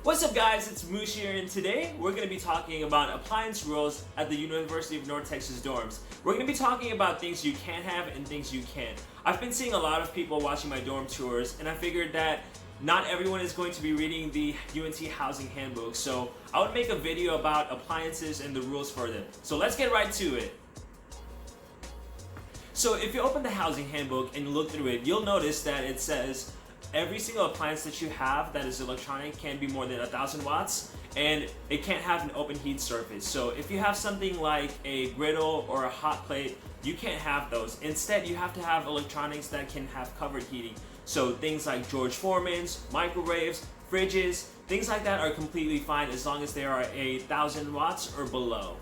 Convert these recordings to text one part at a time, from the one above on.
What's up guys, it's Moosh here, and today we're going to be talking about appliance rules at the University of North Texas dorms. We're going to be talking about things you can have and things you can't. I've been seeing a lot of people watching my dorm tours, and I figured that not everyone is going to be reading the UNT Housing Handbook, so I would make a video about appliances and the rules for them. So let's get right to it. So if you open the Housing Handbook and look through it, you'll notice that it says every single appliance that you have that is electronic can't be more than 1,000 watts, and it can't have an open heat surface. So if you have something like a griddle or a hot plate, you can't have those. Instead, you have to have electronics that can have covered heating. So things like George Foreman's, microwaves, fridges, things like that are completely fine as long as they are 1,000 watts or below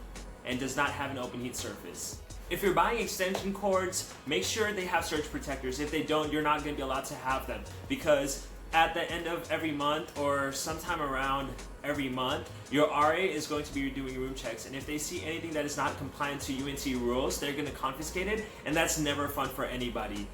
and does not have an open heat surface. If you're buying extension cords, make sure they have surge protectors. If they don't, you're not going to be allowed to have them, because at the end of every month or sometime around every month, your RA is going to be doing room checks, and if they see anything that is not compliant to UNT rules, they're going to confiscate it, and that's never fun for anybody.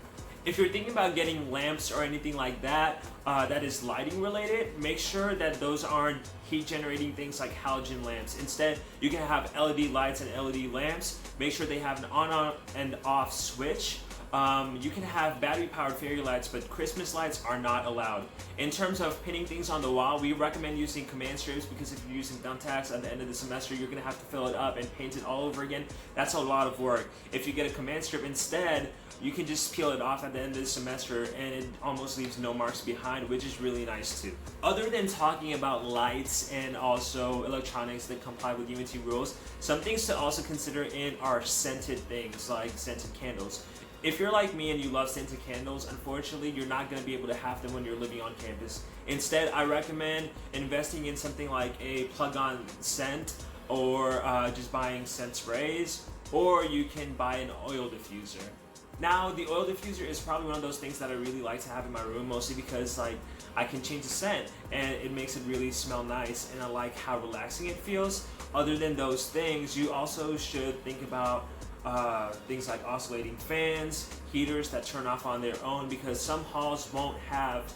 If you're thinking about getting lamps or anything like that that is lighting related, make sure that those aren't heat generating things like halogen lamps. Instead, you can have LED lights and LED lamps. Make sure they have an on and off switch. You can have battery powered fairy lights, but Christmas lights are not allowed. In terms of pinning things on the wall, we recommend using command strips, because if you're using thumbtacks at the end of the semester, you're going to have to fill it up and paint it all over again. That's a lot of work. If you get a command strip instead, you can just peel it off at the end of the semester and it almost leaves no marks behind, which is really nice too. Other than talking about lights and also electronics that comply with UNT rules, some things to also consider in are scented things like scented candles. If you're like me and you love scented candles, unfortunately you're not going to be able to have them when you're living on campus. Instead, I recommend investing in something like a plug-on scent, or just buying scent sprays, or you can buy an oil diffuser. Now, the oil diffuser is probably one of those things that I really like to have in my room, mostly because I can change the scent and it makes it really smell nice, and I like how relaxing it feels. Other than those things, you also should think about things like oscillating fans, heaters that turn off on their own, because some halls won't have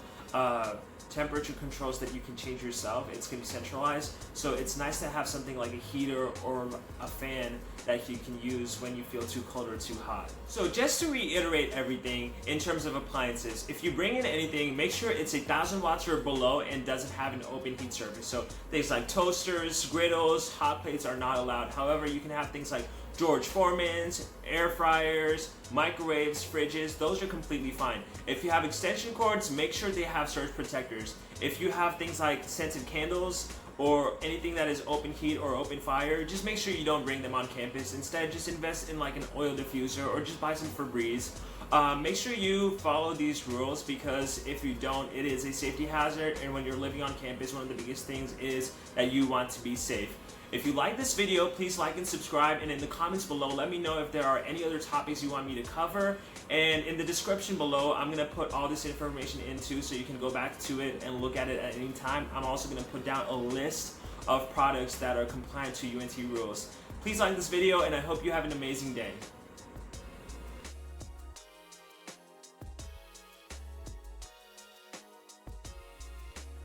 temperature controls that you can change yourself. It's going to be centralized, so it's nice to have something like a heater or a fan that you can use when you feel too cold or too hot. So just to reiterate everything in terms of appliances, if you bring in anything, make sure it's 1,000 watts or below and doesn't have an open heat surface. So things like toasters, griddles, hot plates are not allowed. However, you can have things like George Foreman's, air fryers, microwaves, fridges, those are completely fine. If you have extension cords, make sure they have surge protectors. If you have things like scented candles or anything that is open heat or open fire, just make sure you don't bring them on campus. Instead, just invest in like an oil diffuser or just buy some Febreze. Make sure you follow these rules, because if you don't, it is a safety hazard, and when you're living on campus, one of the biggest things is that you want to be safe. If you like this video, please like and subscribe, and in the comments below, let me know if there are any other topics you want me to cover. And in the description below, I'm going to put all this information into, so you can go back to it and look at it at any time. I'm also going to put down a list of products that are compliant to UNT rules. Please like this video, and I hope you have an amazing day.